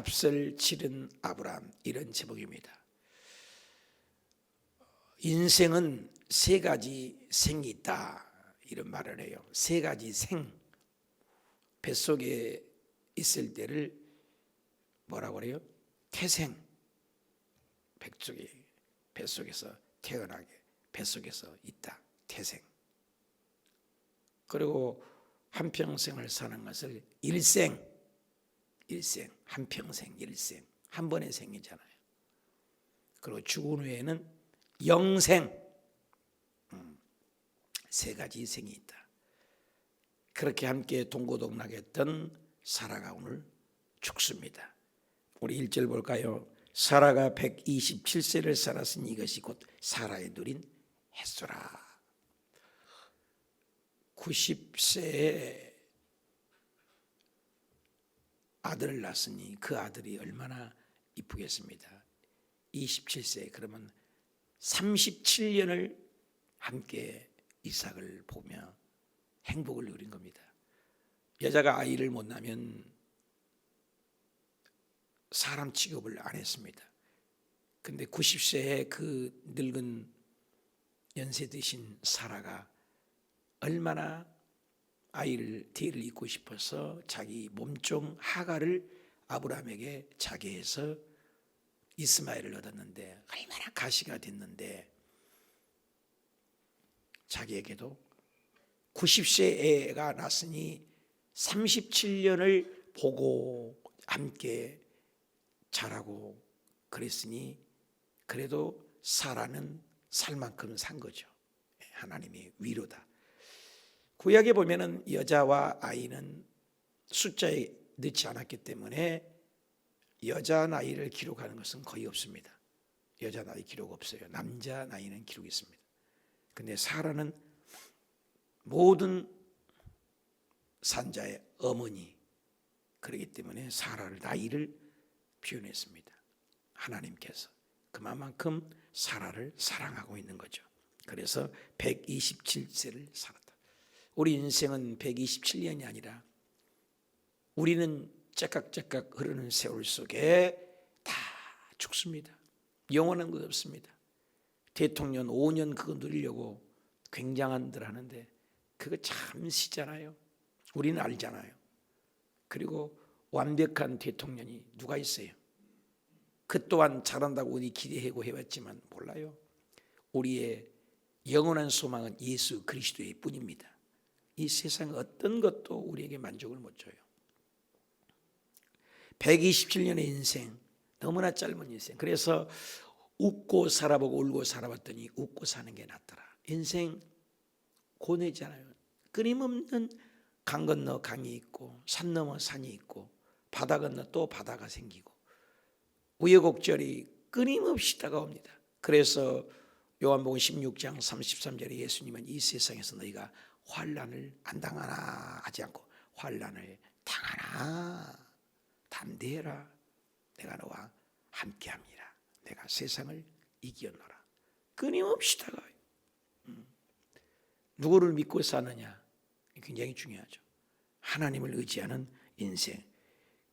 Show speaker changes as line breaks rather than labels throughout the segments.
값을 치른 아브라함, 이런 제목입니다. 인생은 세 가지 생이 있다, 이런 말을 해요. 세 가지 생. 뱃속에 있을 때를 뭐라고 그래요? 태생. 뱃속에서 태어나게 뱃속에서 있다, 태생. 그리고 한평생을 사는 것을 일생, 한평생, 일생, 한 번의 생이잖아요. 그리고 죽은 후에는 영생, 세 가지 생이 있다. 그렇게 함께 동고동락했던 사라가 오늘 죽습니다. 우리 1절 볼까요? 사라가 127세를 살았으니 이것이 곧 사라의 누린 햇소라. 90세에 아들을 낳았으니 그 아들이 얼마나 이쁘겠습니다. 27세, 그러면 37년을 함께 이삭을 보며 행복을 누린 겁니다. 여자가 아이를 못 낳으면 사람 취급을 안 했습니다. 근데 90세에 그 늙은 연세 드신 사라가 얼마나 아이를 뒤를 잇고 싶어서 자기 몸종 하가를 아브라함에게 자기해서 이스마엘을 얻었는데 얼마나 가시가 됐는데, 자기에게도 90세 애가 났으니 37년을 보고 함께 자라고 그랬으니 그래도 사라는 살 만큼 산 거죠. 하나님의 위로다. 구약에 보면은 여자와 아이는 숫자에 넣지 않았기 때문에 여자 나이를 기록하는 것은 거의 없습니다. 여자 나이 기록 없어요. 남자 나이는 기록이 있습니다. 근데 사라는 모든 산자의 어머니, 그렇기 때문에 사라를 나이를 표현했습니다. 하나님께서 그만큼 사라를 사랑하고 있는 거죠. 그래서 127세를 살았다. 우리 인생은 127년이 아니라 우리는 째깍째깍 흐르는 세월 속에 다 죽습니다. 영원한 것 없습니다. 대통령 5년 그거 누리려고 굉장한들 하는데 그거 잠시잖아요. 우리는 알잖아요. 그리고 완벽한 대통령이 누가 있어요? 그 또한 잘한다고 우리 기대하고 해봤지만 몰라요. 우리의 영원한 소망은 예수 그리스도의 뿐입니다. 이 세상 어떤 것도 우리에게 만족을 못 줘요. 127년의 인생, 너무나 짧은 인생. 그래서 웃고 살아보고 울고 살아봤더니 웃고 사는 게 낫더라. 인생 고뇌잖아요. 끊임없는 강 건너 강이 있고 산 넘어 산이 있고 바다 건너 또 바다가 생기고 우여곡절이 끊임없이 다가옵니다. 그래서 요한복음 16장 33절에 예수님은 이 세상에서 너희가 환난을 안 당하나 하지 않고 환난을 당하나 담대해라. 내가 너와 함께합니다. 내가 세상을 이겨노라. 끊임없이 다가와요. 누구를 믿고 사느냐 굉장히 중요하죠. 하나님을 의지하는 인생,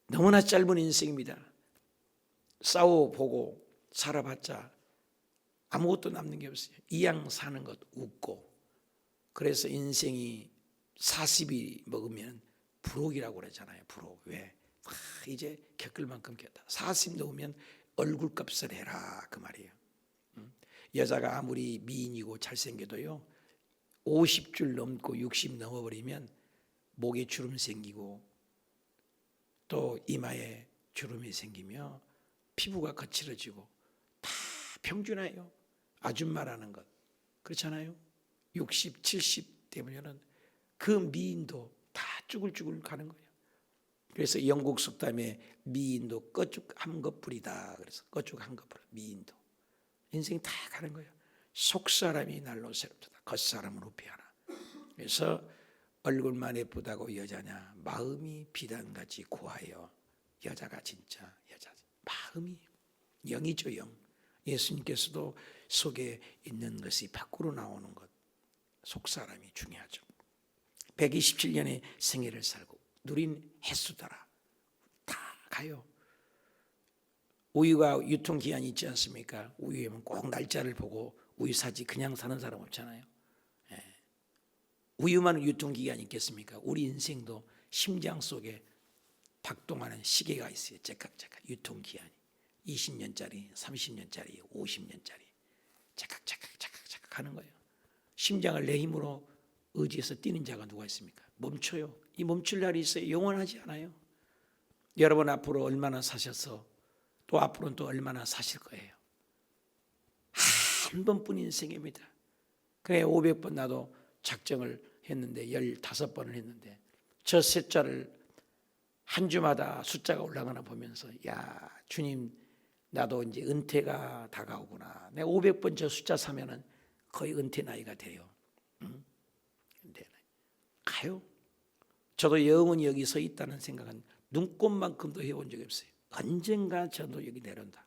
너무나 짧은 인생입니다. 싸워보고 살아봤자 아무것도 남는 게 없어요. 이왕 사는 것 웃고. 그래서 인생이 40이 먹으면 불혹이라고 그러잖아요. 불혹. 왜? 이제 겪을 만큼 겪었다. 40 넘으면 얼굴값을 해라, 그 말이에요. 여자가 아무리 미인이고 잘생겨도요 50줄 넘고 60 넘어버리면 목에 주름 생기고 또 이마에 주름이 생기며 피부가 거칠어지고 다 평균화예요. 아줌마라는 것 그렇잖아요. 60, 70 되면은 그 미인도 다 쭈글쭈글 가는 거예요. 그래서 영국 속담에 미인도 꺼죽한 것뿐이다. 그래서 꺼죽한 것뿐 미인도 인생 다 가는 거예요. 속사람이 날로 새롭다. 겉사람은 후패하나. 그래서 얼굴만 예쁘다고 여자냐? 마음이 비단같이 고하여 여자가 진짜 여자지. 마음이 영이죠, 영. 예수님께서도 속에 있는 것이 밖으로 나오는 것, 속사람이 중요하죠. 127년의 생애를 살고 누린 횟수더라. 다 가요. 우유가 유통기한이 있지 않습니까? 우유에는 꼭 날짜를 보고 우유 사지 그냥 사는 사람 없잖아요. 우유만 유통기한이 있겠습니까? 우리 인생도 심장 속에 박동하는 시계가 있어요. 째깍째깍 유통기한이 20년짜리, 30년짜리, 50년짜리 째깍째깍 하는 거예요. 심장을 내 힘으로 의지해서 뛰는 자가 누가 있습니까? 멈춰요. 이 멈출 날이 있어요. 영원하지 않아요. 여러분 앞으로 얼마나 사셔서 또 앞으로는 또 얼마나 사실 거예요. 한 번뿐 인생입니다. 그래 500번 나도 작정을 했는데 15번을 했는데 저 숫자를 한 주마다 숫자가 올라가나 보면서 야 주님 나도 이제 은퇴가 다가오구나. 내가 500번 저 숫자 사면은 거의 은퇴 나이가 돼요. 은퇴 나이. 가요. 저도 영원히 여기 서 있다는 생각은 눈꼽만큼도 해본 적이 없어요. 언젠가 저도 여기 내려온다.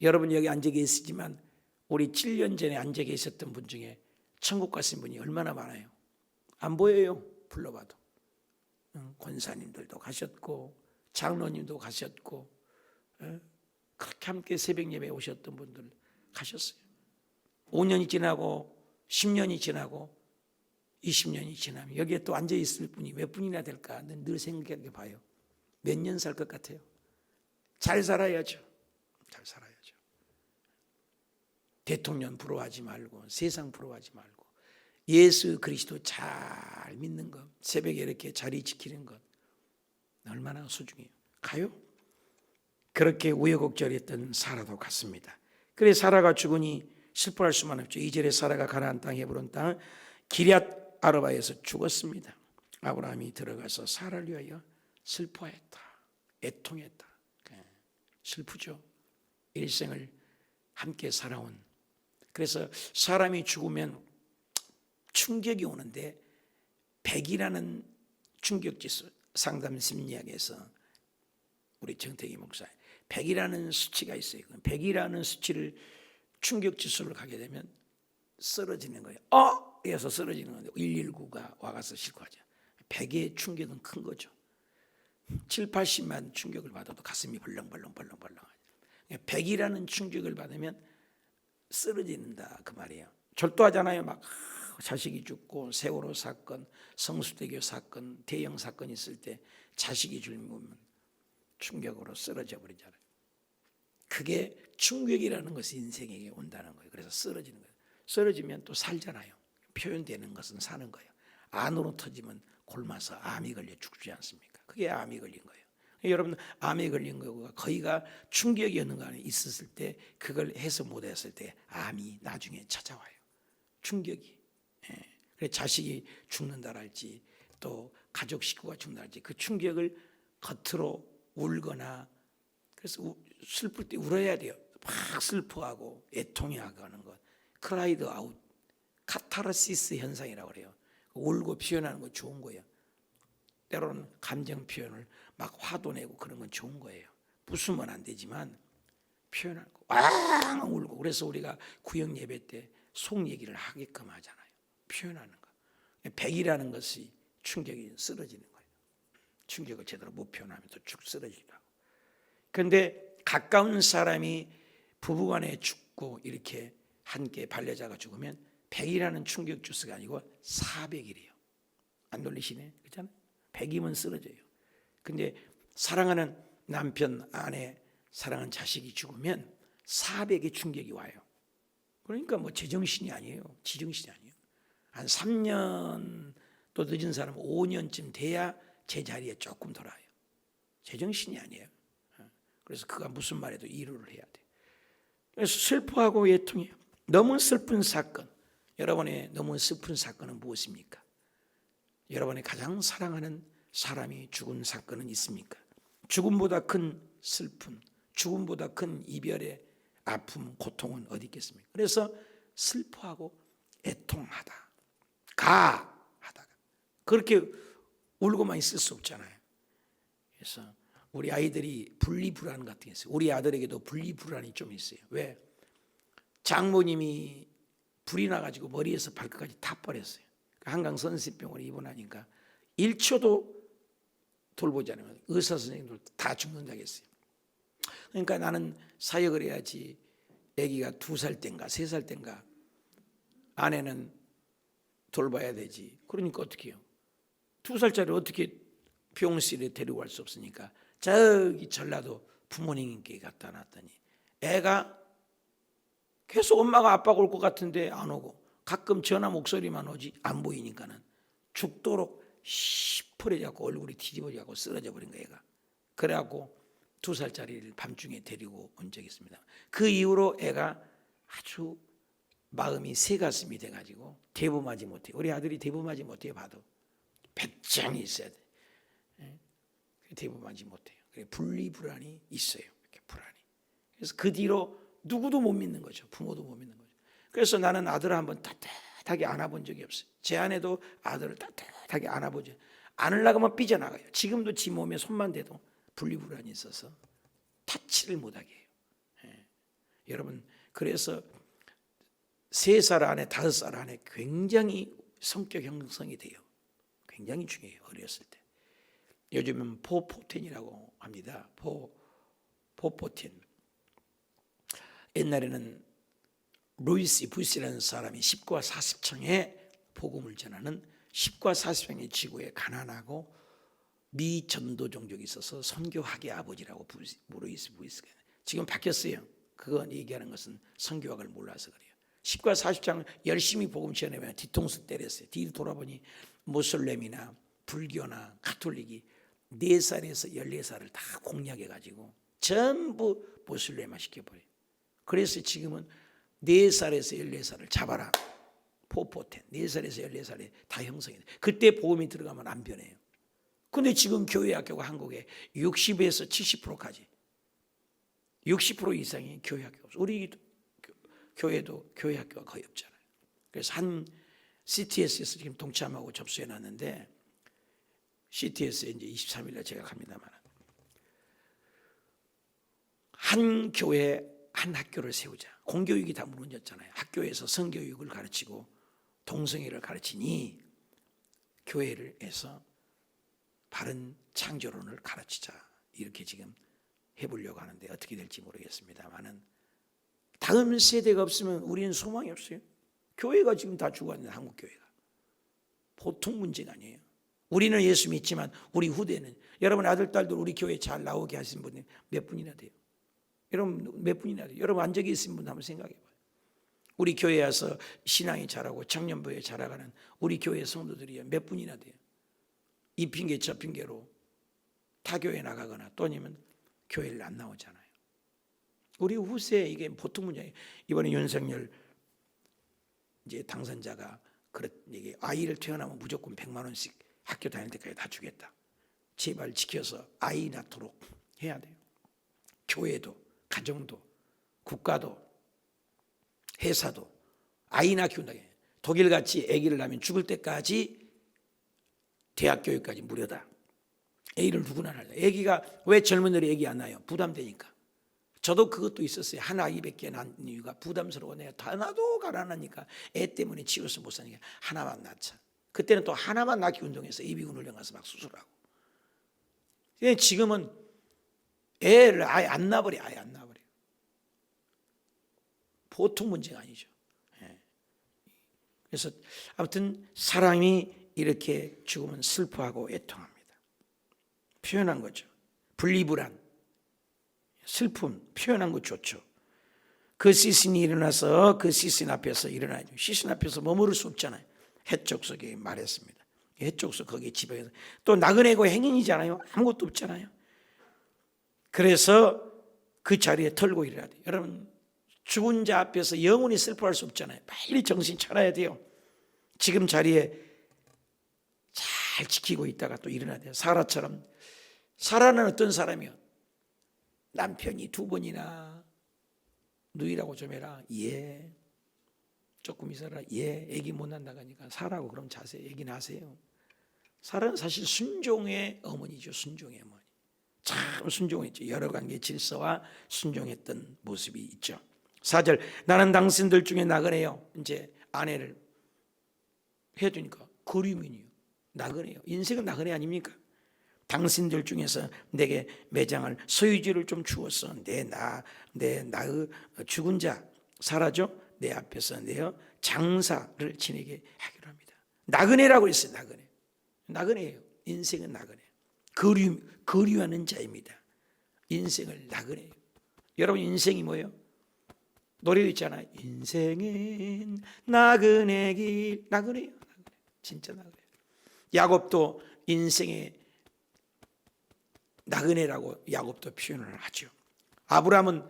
여러분 여기 앉아 계시지만 우리 7년 전에 앉아 계셨던 분 중에 천국 가신 분이 얼마나 많아요. 안 보여요. 불러봐도. 권사님들도 가셨고 장로님도 가셨고 그렇게 함께 새벽 예배에 오셨던 분들 가셨어요. 5년이 지나고 10년이 지나고 20년이 지나면 여기에 또 앉아 있을 분이 몇 분이나 될까 늘 생각해 봐요. 몇 년 살 것 같아요. 잘 살아야죠. 잘 살아야죠. 대통령 부러워하지 말고 세상 부러워하지 말고 예수 그리스도 잘 믿는 것, 새벽에 이렇게 자리 지키는 것 얼마나 소중해요. 가요? 그렇게 우여곡절했던 사라도 갔습니다. 그래 사라가 죽으니 슬퍼할 수만 없죠. 2절에 사라가 가나안 땅 헤브론 땅 기럇 아르바에서 죽었습니다. 아브라함이 들어가서 사라를 위하여 슬퍼했다. 애통했다. 슬프죠. 일생을 함께 살아온. 그래서 사람이 죽으면 충격이 오는데 100이라는 충격지수 상담 심리학에서 우리 정태기 목사 100이라는 수치가 있어요. 100이라는 수치를 충격지수를 가게 되면 쓰러지는 거예요. 이어서 쓰러지는 건데 119가 와가서 실고하죠. 100의 충격은 큰 거죠. 7, 80만 충격을 받아도 가슴이 벌렁벌렁 100이라는 충격을 받으면 쓰러진다 그 말이에요. 절도하잖아요. 막 자식이 죽고 세월호 사건, 성수대교 사건, 대형 사건 있을 때 자식이 죽으면 충격으로 쓰러져 버리잖아요. 그게 충격이라는 것이 인생에게 온다는 거예요. 그래서 쓰러지는 거예요. 쓰러지면 또 살잖아요. 표현되는 것은 사는 거예요. 안으로 터지면 굶어서 암이 걸려 죽지 않습니까? 그게 암이 걸린 거예요. 여러분 암에 걸린 거가 거의가 충격이었는 거 안에 있었을 때 그걸 해서 못했을 때 암이 나중에 찾아와요. 충격이. 그래서 자식이 죽는다랄지 또 가족 식구가 죽는다랄지 그 충격을 겉으로 울거나 그래서 슬플 때 울어야 돼요. 막 슬퍼하고 애통해하고 하는 것. 크라이드 아웃. 카타르시스 현상이라고 그래요. 울고 표현하는 거 좋은 거예요. 때로는 감정 표현을 막 화도 내고 그런 건 좋은 거예요. 부수면 안 되지만 표현하는 거. 왕 울고 그래서 우리가 구역 예배 때 속 얘기를 하게끔 하잖아요. 표현하는 거. 100이라는 것이 충격이 쓰러지는 거예요. 충격을 제대로 못 표현하면 또 쭉 쓰러지더라고. 그런데 가까운 사람이 부부간에 죽고 이렇게 함께 반려자가 죽으면 100이라는 충격 주스가 아니고 400이래요. 안 놀리시네? 그렇잖아요. 100이면 쓰러져요. 근데 사랑하는 남편, 아내, 사랑하는 자식이 죽으면 400의 충격이 와요. 그러니까 뭐 제정신이 아니에요. 지정신이 아니에요. 한 3년 또 늦은 사람은 5년쯤 돼야 제자리에 조금 돌아요. 제정신이 아니에요. 그래서 그가 무슨 말에도 이루를 해야 돼. 그래서 슬퍼하고 애통해요. 너무 슬픈 사건. 여러분의 너무 슬픈 사건은 무엇입니까? 여러분의 가장 사랑하는 사람이 죽은 사건은 있습니까? 죽음보다 큰 슬픔, 죽음보다 큰 이별의 아픔, 고통은 어디 있겠습니까? 그래서 슬퍼하고 애통하다, 하다가 그렇게 울고만 있을 수 없잖아요. 그래서 우리 아이들이 분리불안 같은 게 있어요. 우리 아들에게도 분리불안이 좀 있어요. 왜? 장모님이 불이 나가지고 머리에서 발끝까지 다 버렸어요. 한강 선생병원에 입원하니까 1초도 돌보지 않으면 의사 선생님들 다 죽는다고 했어요. 그러니까 나는 사역을 해야지. 아기가 2살 땐가 3살 땐가 아내는 돌봐야 되지. 그러니까 어떻게 해요? 2살짜리 어떻게 병실에 데리고 갈 수 없으니까 저기 전라도 부모님께 갖다 놨더니 애가 계속 엄마가 아빠가 올 것 같은데 안 오고 가끔 전화 목소리만 오지 안 보이니까는 죽도록 시퍼래져갖고 얼굴이 뒤집어져갖고 쓰러져 버린 거야 애가. 그래갖고 2살짜리를 밤중에 데리고 온 적이 있습니다. 그 이후로 애가 아주 마음이 새가슴이 돼가지고 대범하지 못해. 우리 아들이 대범하지 못해. 봐도 배짱이 있어야 돼. 대범하지 못해요. 분리불안이 있어요. 이렇게 불안이. 그래서 그 뒤로 누구도 못 믿는 거죠. 부모도 못 믿는 거죠. 그래서 나는 아들을 한번 따뜻하게 안아본 적이 없어요. 제 아내도 아들을 따뜻하게 안아보죠. 안으려고 하면 삐져나가요. 지금도 지 몸에 손만 대도 분리불안이 있어서 타치를 못하게 해요. 여러분, 그래서 3살 안에 5살 안에 굉장히 성격 형성이 돼요. 굉장히 중요해요. 어렸을 때. 요즘은 포포텐이라고 합니다. 포포텐. 옛날에는 루이스 부시라는 사람이 10과 40층에 복음을 전하는 10과 40층의 지구에 가난하고 미전도 종족이 있어서 선교학의 아버지라고 루이스 부시가. 지금 바뀌었어요. 그건 얘기하는 것은 선교학을 몰라서 그래요. 10과 40장 열심히 복음 전하면 뒤통수 때렸어요. 뒤로 돌아보니 모슬렘이나 불교나 가톨릭이 4살에서 14살을 다 공략해가지고 전부 모슬렘화 시켜버려요. 그래서 지금은 4살에서 14살을 잡아라. 포포텐 4살에서 14살에 다 형성이 돼. 그때 복음이 들어가면 안 변해요. 근데 지금 교회 학교가 한국에 60에서 70%까지 60% 이상이 교회 학교가 없어요. 우리 교회도 교회 학교가 거의 없잖아요. 그래서 한 CTS에서 지금 동참하고 접수해 놨는데 CTS에 이제 23일날 제가 갑니다만 한 교회 한 학교를 세우자. 공교육이 다 무너졌잖아요. 학교에서 성교육을 가르치고 동성애를 가르치니 교회를 해서 바른 창조론을 가르치자. 이렇게 지금 해보려고 하는데 어떻게 될지 모르겠습니다만은 다음 세대가 없으면 우리는 소망이 없어요. 교회가 지금 다 죽었는데 한국 교회가 보통 문제가 아니에요. 우리는 예수 믿지만 우리 후대는 여러분 아들 딸들 우리 교회 잘 나오게 하신 분이 몇 분이나 돼요? 여러분 몇 분이나 돼요? 여러분 안적이 있으신 분 한번 생각해 봐요. 우리 교회에 와서 신앙이 자라고 청년부에 자라가는 우리 교회 성도들이 몇 분이나 돼요? 이 핑계 저 핑계로 타 교회 나가거나 또 아니면 교회를 안 나오잖아요. 우리 후세에 이게 보통 문제예요. 이번에 윤석열 이제 당선자가 이게 아이를 태어나면 무조건 100만 원씩 학교 다닐 때까지 다 주겠다. 제발 지켜서 아이 낳도록 해야 돼요. 교회도 가정도 국가도 회사도 아이 낳기운다. 독일같이 아기를 낳으면 죽을 때까지 대학 교육까지 무료다. 아기를 누구나 낳아요. 아기가 왜 젊은이들이 아기 안 낳아요? 부담되니까. 저도 그것도 있었어요. 한 아이밖에 낳은 이유가 부담스러워. 내가 다 나도 가난하니까 애 때문에 치워서 못 사니까 하나만 낳자. 그때는 또 하나만 낳기 운동해서 예비군 훈련 가서 막 수술하고. 지금은 애를 아예 안 낳아버려. 아예 안 낳아버려. 보통 문제가 아니죠. 그래서 아무튼 사람이 이렇게 죽으면 슬퍼하고 애통합니다. 표현한 거죠. 분리불안, 슬픔 표현한 거 좋죠. 그 시신이 일어나서 그 시신 앞에서 일어나죠. 시신 앞에서 머무를 수 없잖아요. 해쪽속에 말했습니다. 해쪽속 거기에 지방에서 또 나그네고 행인이잖아요. 아무것도 없잖아요. 그래서 그 자리에 털고 일어나야 돼요. 여러분 죽은 자 앞에서 영원히 슬퍼할 수 없잖아요. 빨리 정신 차려야 돼요. 지금 자리에 잘 지키고 있다가 또 일어나야 돼요. 사라처럼. 사라는 어떤 사람이요? 남편이 2번이나 누이라고 좀 해라. 예. 조금 있어라. 예. 애기 못 낳는다니까 사라고 그럼 자세히 애기 낳으세요. 사라는 사실 순종의 어머니죠. 순종의 어머니. 참 순종했죠. 여러 관계 질서와 순종했던 모습이 있죠. 4절 나는 당신들 중에 나그네요. 이제 아내를 해주니까 거류민이요. 나그네요. 인생은 나그네 아닙니까? 당신들 중에서 내게 매장할 소유지를 좀 주었어. 내 나의 죽은 자 사라져 내 앞에서 내어 장사를 지내게 하기로 합니다. 나그네라고 했어요. 나그네예요. 인생은 나그네. 거류하는 자입니다. 인생을 나그네예요. 여러분 인생이 뭐예요? 노래도 있잖아요. 인생은 나그네 길. 나그네예요. 진짜 나그네. 야곱도 인생의 나그네라고 야곱도 표현을 하죠. 아브라함은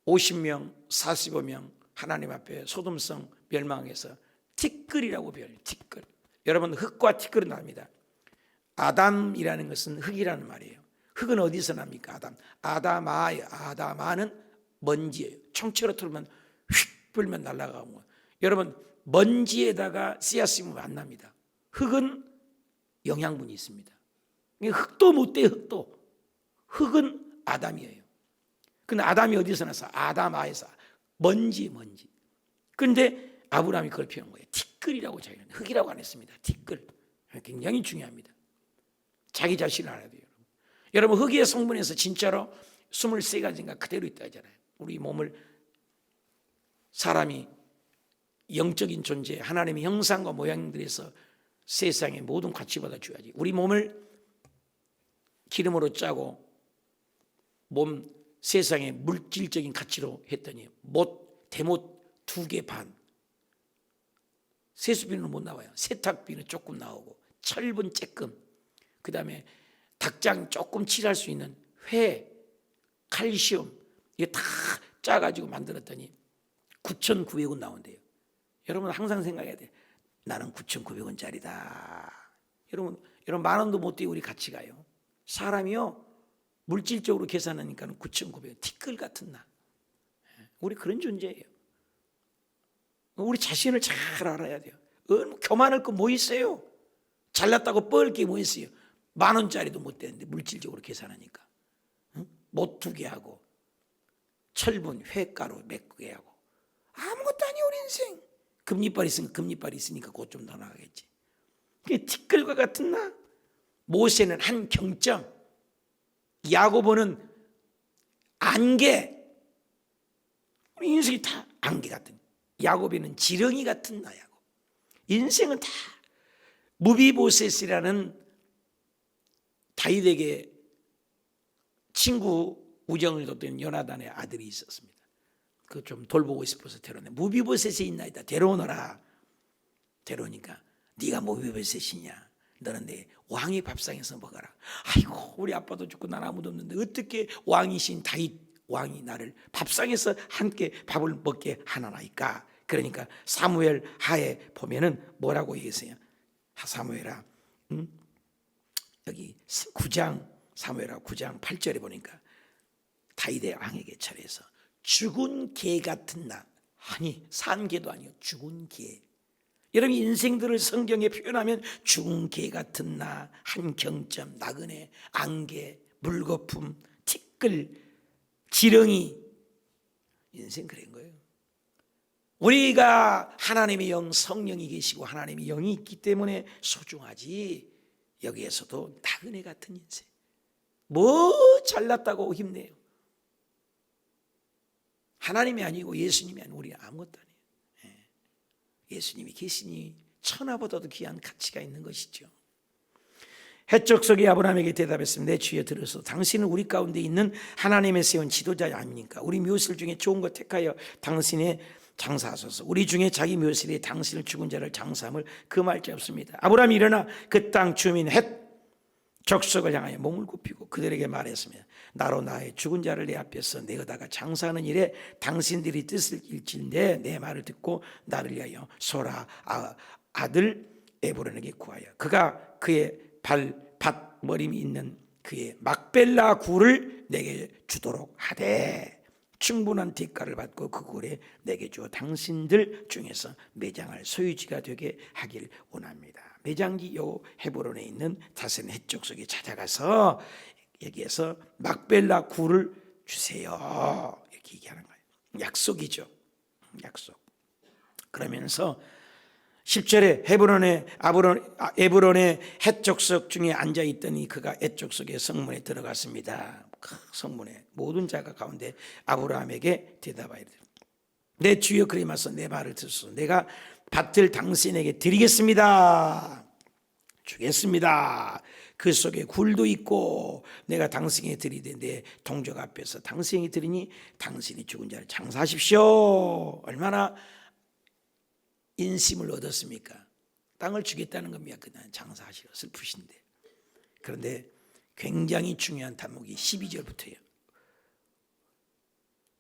50명, 45명 하나님 앞에 소돔성 멸망해서 티끌이라고 표현해요. 티끌. 여러분 흙과 티끌은 납니다. 아담이라는 것은 흙이라는 말이에요. 흙은 어디서 납니까? 아담아예요. 아담아는 먼지예요. 총체로 틀면 휙 불면 날아가고. 여러분 먼지에다가 씨앗 심으면 안 납니다. 흙은 영양분이 있습니다. 흙도 못 돼요. 흙은 아담이에요. 근데 아담이 어디서 나서? 아담아에서. 먼지. 그런데 아브라함이 그걸 표현한 거예요. 티끌이라고 자기는. 흙이라고 안 했습니다. 티끌. 굉장히 중요합니다. 자기 자신을 알아야 돼요. 여러분 흙의 성분에서 진짜로 23가지인가 그대로 있다 하잖아요. 우리 몸을 사람이 영적인 존재 하나님의 형상과 모양들에서 세상의 모든 가치보다 줘야지. 우리 몸을 기름으로 짜고 몸 세상의 물질적인 가치로 했더니 대못 2개 반. 세수비는 못 나와요. 세탁비는 조금 나오고 철분 조금. 그 다음에 닭장 조금 칠할 수 있는 회, 칼슘 이게 다 짜가지고 만들었더니 9,900원 나온대요. 여러분 항상 생각해야 돼. 나는 9,900원짜리다. 여러분 10,000원도 못 되고 우리 같이 가요. 사람이요 물질적으로 계산하니까 9,900원. 티끌 같은 나. 우리 그런 존재예요. 우리 자신을 잘 알아야 돼요. 교만할 거 뭐 있어요? 잘났다고 뻘 게 뭐 있어요? 10,000원짜리도 못 되는데 물질적으로 계산하니까. 못 2개 하고 철분, 회가루 몇 개 하고 아무것도 아니에요 우리 인생. 금리빨이 있으니까 그것 좀 더 나가겠지. 그게 티끌과 같은 나. 모세는 한 경점, 야고보는 안개. 우리 인생이 다 안개 같은. 야고보는 지렁이 같은 나야고. 인생은 다 무비보셋이라는 다윗에게 친구 우정을 뒀던 요나단의 아들이 있었습니다. 그거 좀 돌보고 싶어서 데려오네. 무비보셋이 있나이다. 데려오너라. 데려오니까 네가 무비보셋이냐? 너는 내 왕의 밥상에서 먹어라. 아이고 우리 아빠도 죽고 난 아무도 없는데 어떻게 왕이신 다윗 왕이 나를 밥상에서 함께 밥을 먹게 하나나이까? 그러니까 사무엘 하에 보면은 뭐라고 얘기했어요? 사무엘아, 여기 9장 사무엘하 9장 8절에 보니까 다윗의 왕에게 절해서 죽은 개 같은 나. 아니 산 개도 아니요 죽은 개. 여러분 인생들을 성경에 표현하면 죽은 개 같은 나, 한 경점, 나그네, 안개, 물거품, 티끌, 지렁이. 인생 그런 거예요. 우리가 하나님의 영 성령이 계시고 하나님의 영이 있기 때문에 소중하지. 여기에서도 나그네 같은 인생. 뭐 잘났다고 힘내요. 하나님이 아니고 예수님이 아니고 우리는 아무것도 아니에요. 예수님이 계시니 천하보다도 귀한 가치가 있는 것이죠. 해적석이 아브라함에게 대답했습니다. 내 주여 들어서 당신은 우리 가운데 있는 하나님의 세운 지도자 아닙니까? 우리 묘실 중에 좋은 것 택하여 당신의 장사하소서. 우리 중에 자기 묘실에 당신을 죽은 자를 장사함을 금할 자 없습니다. 아브라함이 일어나 그 땅 주민 적석을 향하여 몸을 굽히고 그들에게 말했습니다. 나로 나의 죽은 자를 내 앞에서 내어다가 장사하는 일에 당신들이 뜻을 일진데 내 말을 듣고 나를 위하여 소라 아들 에브론에게 구하여 그가 그의 밭 머림이 있는 그의 막벨라 굴을 내게 주도록 하되 충분한 대가를 받고 그 굴에 내게 주어 당신들 중에서 매장할 소유지가 되게 하길 원합니다. 매장지 요 헤브론에 있는 다센 해적속에 찾아가서 여기에서 막벨라 굴을 주세요. 이렇게 얘기하는 거예요. 약속이죠. 약속. 그러면서 10절에 에브론의 헷족석 중에 앉아있더니 그가 헷족석의 성문에 들어갔습니다. 그 성문에 모든 자가 가운데 아브라함에게 대답하여 이르되 내 주여 그리마서 내 말을 듣소서. 내가 밭을 당신에게 드리겠습니다. 주겠습니다. 그 속에 굴도 있고 내가 당신에게 드리되 내 동족 앞에서 당신에게 드리니 당신이 죽은 자를 장사하십시오. 얼마나 인심을 얻었습니까? 땅을 주겠다는 겁니다. 그냥 장사하시오. 슬프신데. 그런데 굉장히 중요한 단목이 12절부터예요.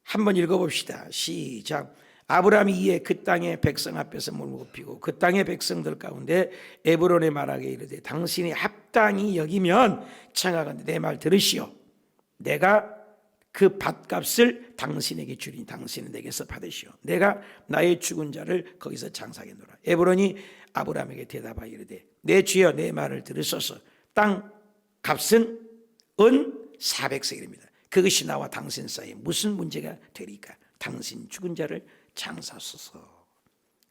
한번 읽어봅시다. 시작. 아브라함이 이에 그 땅의 백성 앞에서 물고 피고 그 땅의 백성들 가운데 에브론에 말하게 이르되 당신이 합당히 여기면 청하건대 내 말 들으시오. 내가 그 밭값을 당신에게 주리니 당신은 내게서 받으시오. 내가 나의 죽은 자를 거기서 장사하겠노라. 에브론이 아브라함에게 대답하여 이르되 내 주여 내 말을 들으소서. 땅 값은 은 400세겔입니다. 그것이 나와 당신 사이에 무슨 문제가 되리까? 당신 죽은 자를 장사하소서.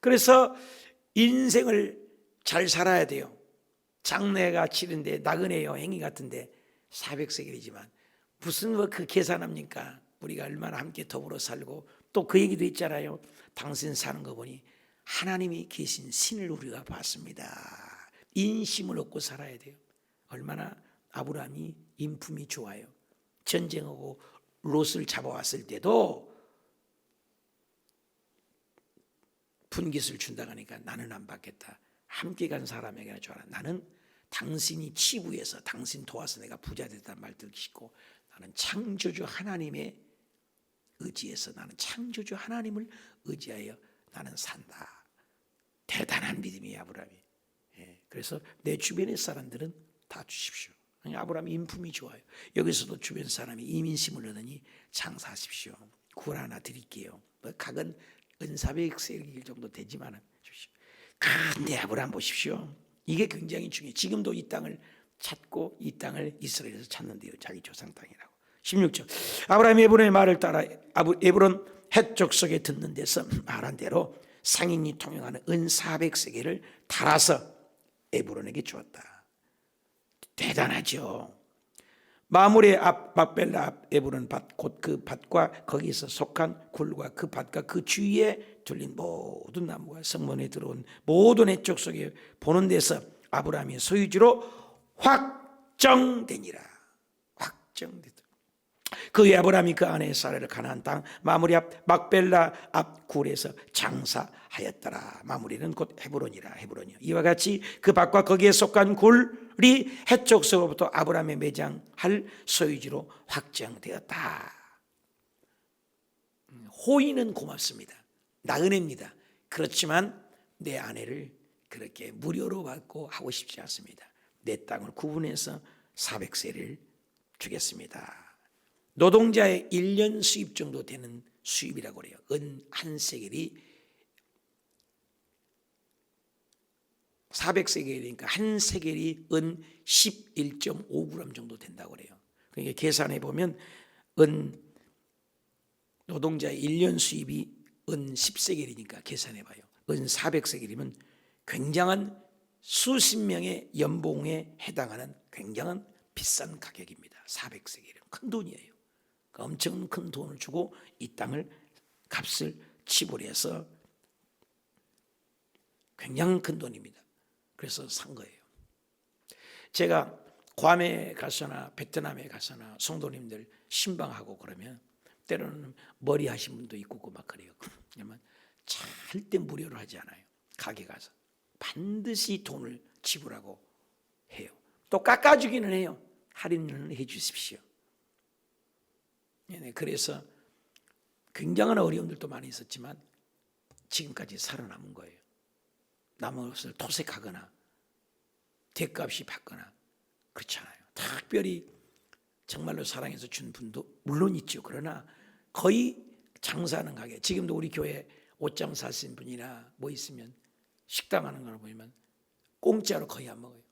그래서 인생을 잘 살아야 돼요. 장래가 치른데 나그네 여행이 같은데 400세겔이지만 무슨 그 계산합니까? 우리가 얼마나 함께 더불어 살고 또 그 얘기도 있잖아요. 당신 사는 거 보니 하나님이 계신 신을 우리가 봤습니다. 인심을 얻고 살아야 돼요. 얼마나 아브라함이 인품이 좋아요. 전쟁하고 롯을 잡아왔을 때도 분깃을 준다고 하니까 나는 안 받겠다. 함께 간 사람에게 줘라. 나는 당신이 치부해서 당신 도와서 내가 부자 됐다는 말 듣기 싫고 나는 창조주 하나님의 의지에서 나는 창조주 하나님을 의지하여 나는 산다. 대단한 믿음이에요, 아브라함이. 그래서 내 주변의 사람들은 다 주십시오. 아브라함이 인품이 좋아요. 여기서도 주변 사람이 이민심을 얻으니 장사하십시오. 굴 하나 드릴게요. 각은 은400세겔 정도 되지만 주십시오. 근데 아브라함 보십시오. 이게 굉장히 중요해요. 지금도 이 땅을 찾고 이 땅을 이스라엘에서 찾는데요. 자기 조상 땅이라고. 16절. 아브라함이 에브론의 말을 따라 에브론 헷족속에 듣는 데서 말한 대로 상인이 통용하는 은 400세겔을 달아서 에브론에게 주었다. 대단하죠. 마물의 앞 막벨라 앞 에브론 밭 곧 그 밭과 거기서 속한 굴과 그 밭과 그 주위에 둘린 모든 나무가 성문에 들어온 모든 해쪽 속에 보는 데서 아브라함의 소유지로 확정되니라. 확정됐다. 그 후에 아브라함이 그 아내의 사례를 가나안 땅 마무리 앞 막벨라 앞 굴에서 장사하였더라. 마무리는 곧 헤브론이라. 헤브론이요. 이와 같이 그 밭과 거기에 속한 굴이 해쪽서로부터 아브라함의 매장할 소유지로 확정되었다. 호의는 고맙습니다. 나그네입니다. 그렇지만 내 아내를 그렇게 무료로 받고 하고 싶지 않습니다. 내 땅을 구분해서 400세를 주겠습니다. 노동자의 1년 수입 정도 되는 수입이라고 그래요. 은 한 세겔이 400세겔이니까 한 세겔이 은 11.5g 정도 된다고 그래요. 그러니까 계산해 보면 은 노동자의 1년 수입이 은 10세겔이니까 계산해 봐요. 은 400세겔이면 굉장한 수십 명의 연봉에 해당하는 굉장한 비싼 가격입니다. 400세겔은 큰 돈이에요. 엄청 큰 돈을 주고 이 땅을 값을 치불해서 굉장히 큰 돈입니다. 그래서 산 거예요. 제가 괌에 가서나 베트남에 가서나 성도님들 신방하고 그러면 때로는 머리 하신 분도 있고 막 그래요. 그러면 절대 무료로 하지 않아요. 가게 가서 반드시 돈을 지불하고 해요. 또 깎아주기는 해요. 할인을 해 주십시오. 그래서 굉장한 어려움들도 많이 있었지만 지금까지 살아남은 거예요. 남은 것을 토색하거나 대값이 받거나 그렇잖아요. 특별히 정말로 사랑해서 준 분도 물론 있죠. 그러나 거의 장사하는 가게, 지금도 우리 교회 옷장 사신 분이나 뭐 있으면 식당 하는 걸 보면 공짜로 거의 안 먹어요.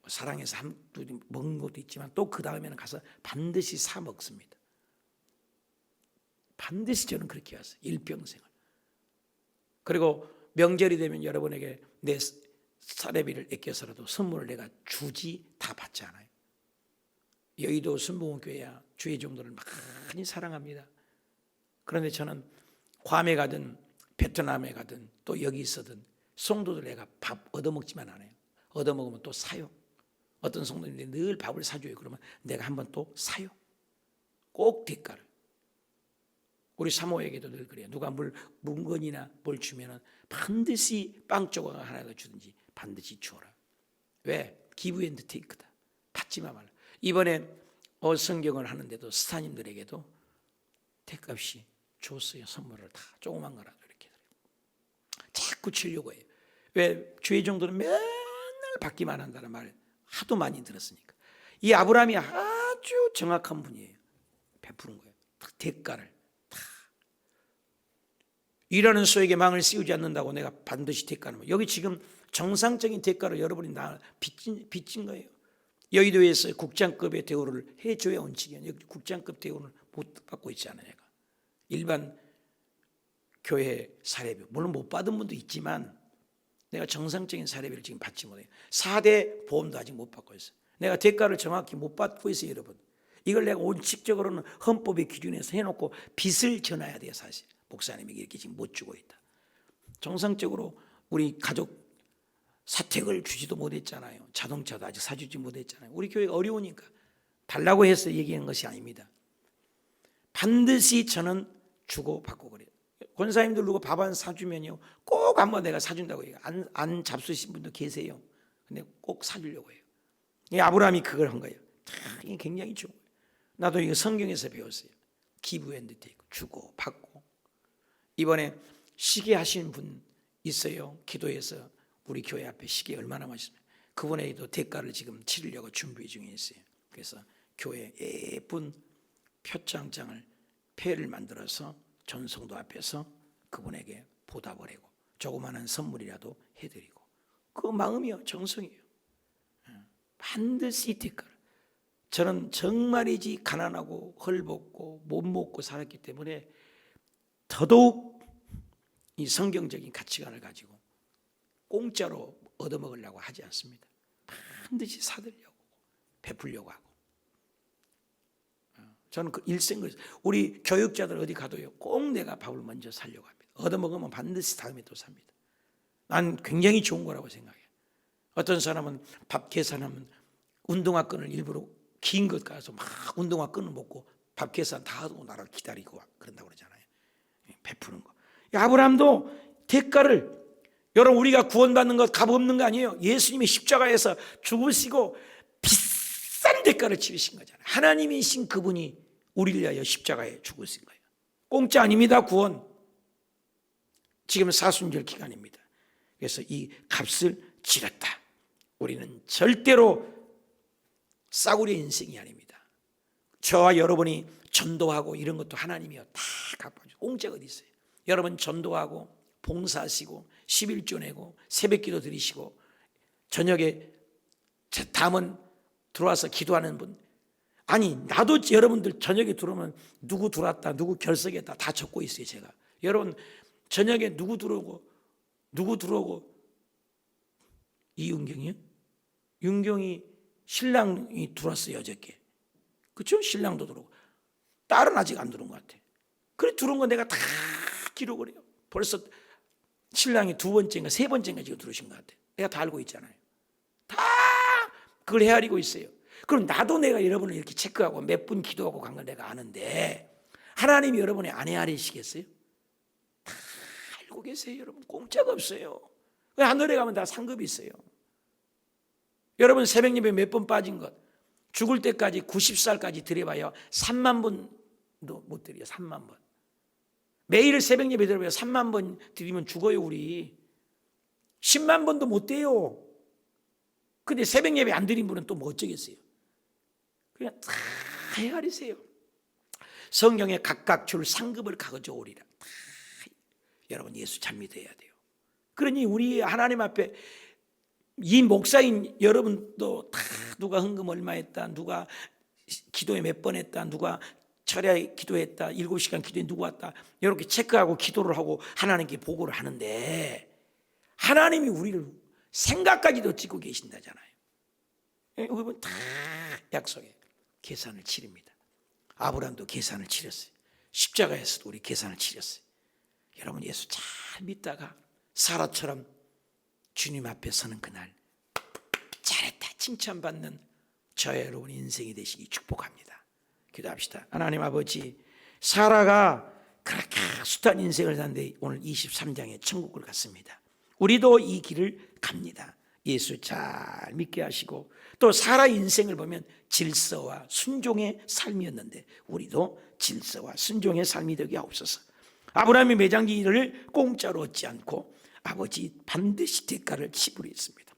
사랑해서 한두 먹는 것도 있지만 또 그 다음에는 가서 반드시 사 먹습니다. 반드시 저는 그렇게 했어요. 일평생을. 그리고 명절이 되면 여러분에게 내 사례비를 아껴서라도 선물을 내가 주지 다 받지 않아요. 여의도 순복음교회야 주의 종들을 많이 사랑합니다. 그런데 저는 괌에 가든 베트남에 가든 또 여기 있어든 성도들 내가 밥 얻어먹지만 않아요. 얻어먹으면 또 사요. 어떤 성도님들이 늘 밥을 사줘요. 그러면 내가 한번 또 사요. 꼭 대가를. 우리 사모에게도 늘 그래요. 누가 물건이나 뭘 주면은 반드시 빵 조각 하나 더 주든지 반드시 주어라. 왜? 기브 앤드 테이크다. 받지만 말라. 이번에 성경을 하는데도 스타님들에게도 대값이 줬어요. 선물을 다 조그만 거라도 이렇게 자꾸 치려고 해요. 왜? 주의 정도는 맨날 받기만 한다는 말 하도 많이 들었으니까. 이 아브라함이 아주 정확한 분이에요. 베푸는 거예요. 대가를 다. 일하는 소에게 망을 씌우지 않는다고 내가 반드시 대가는 여기 지금 정상적인 대가를 여러분이 나 빚진 거예요. 여의도에서 국장급의 대우를 해줘야 원칙이에요. 여기 국장급 대우를 못 받고 있잖아요. 내가 일반 교회 사례비 물론 못 받은 분도 있지만 내가 정상적인 사례비를 지금 받지 못해요. 4대 보험도 아직 못 받고 있어요. 내가 대가를 정확히 못 받고 있어요. 여러분 이걸 내가 원칙적으로는 헌법의 기준에서 해놓고 빚을 져놔야 돼요. 사실 목사님에게 이렇게 지금 못 주고 있다. 정상적으로 우리 가족 사택을 주지도 못했잖아요. 자동차도 아직 사주지 못했잖아요. 우리 교회가 어려우니까 달라고 해서 얘기하는 것이 아닙니다. 반드시 저는 주고 받고 그래요. 권사님들 누구 밥 안 사주면요 꼭 한번 내가 사준다고 해요. 안 잡수신 분도 계세요. 근데 꼭 사주려고 해요. 이 아브라함이 그걸 한 거예요. 이게 굉장히 좋은 거예요. 나도 이거 성경에서 배웠어요. 기브 앤드 테이크 주고 받고. 이번에 시계 하시는 분 있어요. 기도해서 우리 교회 앞에 시계 얼마나 맛있어요. 그분에게도 대가를 지금 치르려고 준비 중에 있어요. 그래서 교회 예쁜 표창장을 패를 만들어서 전성도 앞에서 그분에게 보답을 하고 조그마한 선물이라도 해드리고 그 마음이요 정성이에요. 반드시 대가를. 저는 정말이지 가난하고 헐벗고 못 먹고 살았기 때문에 더더욱 이 성경적인 가치관을 가지고 공짜로 얻어먹으려고 하지 않습니다. 반드시 사드리려고 베풀려고 하고. 저는 그 일생을 우리 교육자들 어디 가도요 꼭 내가 밥을 먼저 사려고 합니다. 얻어먹으면 반드시 다음에 또 삽니다. 난 굉장히 좋은 거라고 생각해요. 어떤 사람은 밥 계산하면 운동화 끈을 일부러 긴 것 가서 막 운동화 끈을 먹고 밥 계산 다 하고 나를 기다리고 그런다고 그러잖아요. 베푸는 거. 아브라함도 대가를 여러분 우리가 구원받는 것 값 없는 거 아니에요. 예수님이 십자가에서 죽으시고 비싼 대가를 치르신 거잖아요. 하나님이신 그분이 우리를 위하여 십자가에 죽으신 거예요. 공짜 아닙니다. 구원. 지금 사순절 기간입니다. 그래서 이 값을 치렀다. 우리는 절대로 싸구려 인생이 아닙니다. 저와 여러분이 전도하고 이런 것도 하나님이요 다 갚아주고 공짜가 어디 있어요. 여러분 전도하고 봉사하시고 11조 내고 새벽기도 드리시고 저녁에 담은 들어와서 기도하는 분 아니 나도 여러분들 저녁에 들어오면 누구 들어왔다 누구 결석했다 다 적고 있어요. 제가 여러분 저녁에 누구 들어오고 이윤경이요? 윤경이 신랑이 들어왔어요. 어저께 그렇죠? 신랑도 들어오고 딸은 아직 안 들어온 것 같아. 그래 들어온 거 내가 다 기록을 해요. 벌써 신랑이 두 번째인가 세 번째인가 지금 들어오신 것 같아. 내가 다 알고 있잖아요. 다 그걸 헤아리고 있어요. 그럼 나도 내가 여러분을 이렇게 체크하고 몇 분 기도하고 간 걸 내가 아는데 하나님이 여러분의 안 헤아리시겠어요? 다 알고 계세요. 여러분 공짜가 없어요. 하늘에 가면 다 상급이 있어요. 여러분 새벽 예배 몇 번 빠진 것 죽을 때까지 90살까지 드려봐야 3만 번도 못 드려요. 3만 번. 매일 새벽 예배 드려봐야 3만 번 드리면 죽어요. 우리 10만 번도 못 돼요. 근데 새벽 예배 안 드린 분은 또 뭐 어쩌겠어요. 그냥 다 헤아리세요. 성경에 각각 줄 상급을 가져오리라. 여러분 예수 잘 믿어야 돼요. 그러니 우리 하나님 앞에 이 목사인 여러분도 다 누가 헌금 얼마 했다, 누가 기도에 몇 번 했다, 누가 철야 기도했다, 7시간 기도에 누구 왔다 이렇게 체크하고 기도를 하고 하나님께 보고를 하는데 하나님이 우리를 생각까지도 찍고 계신다잖아요. 여기 보면 다 약속에 계산을 치릅니다. 아브라함도 계산을 치렀어요. 십자가에서도 우리 계산을 치렀어요. 여러분, 예수 잘 믿다가 사라처럼 주님 앞에 서는 그날 잘했다 칭찬받는 저의 여러분 인생이 되시기 축복합니다. 기도합시다. 하나님 아버지, 사라가 그렇게 숱한 인생을 사는데 오늘 23장에 천국을 갔습니다. 우리도 이 길을 갑니다. 예수 잘 믿게 하시고, 또 사라 인생을 보면 질서와 순종의 삶이었는데 우리도 질서와 순종의 삶이 되게 하옵소서. 아브라함이 매장지기를 공짜로 얻지 않고 아버지 반드시 대가를 지불했습니다.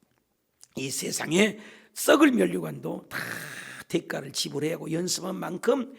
이 세상에 썩을 면류관도 다 대가를 지불해야 하고, 연습한 만큼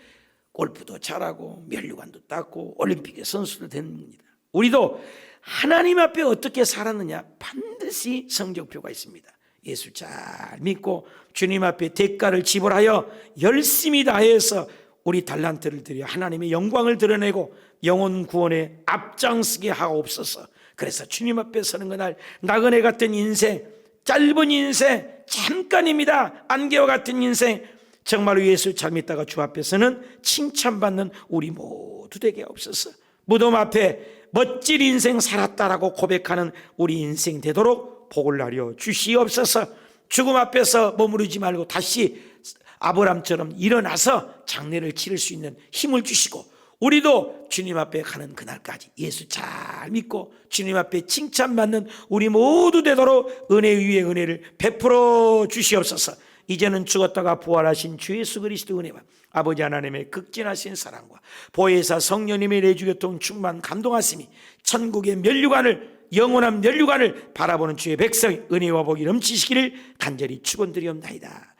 골프도 잘하고 면류관도 닦고 올림픽의 선수도 됩니다. 우리도 하나님 앞에 어떻게 살았느냐 반드시 성적표가 있습니다. 예수 잘 믿고 주님 앞에 대가를 지불하여 열심히 다해서 우리 달란트를 드려 하나님의 영광을 드러내고 영혼 구원에 앞장서게 하옵소서. 그래서 주님 앞에 서는 그날 나그네 같은 인생, 짧은 인생, 잠깐입니다. 안개와 같은 인생, 정말로 예수 잘 믿다가 주 앞에서는 칭찬받는 우리 모두 되게 하옵소서. 무덤 앞에 멋진 인생 살았다라고 고백하는 우리 인생 되도록 복을 나려 주시옵소서. 죽음 앞에서 머무르지 말고 다시 아브람처럼 일어나서 장례를 치를 수 있는 힘을 주시고, 우리도 주님 앞에 가는 그날까지 예수 잘 믿고 주님 앞에 칭찬받는 우리 모두 되도록 은혜 위에 은혜를 베풀어 주시옵소서. 이제는 죽었다가 부활하신 주 예수 그리스도 은혜와 아버지 하나님의 극진하신 사랑과 보혜사 성령님의 내주교통 충만 감동하심이 천국의 면류관을, 영원한 면류관을 바라보는 주의 백성 은혜와 복이 넘치시기를 간절히 축원드리옵나이다.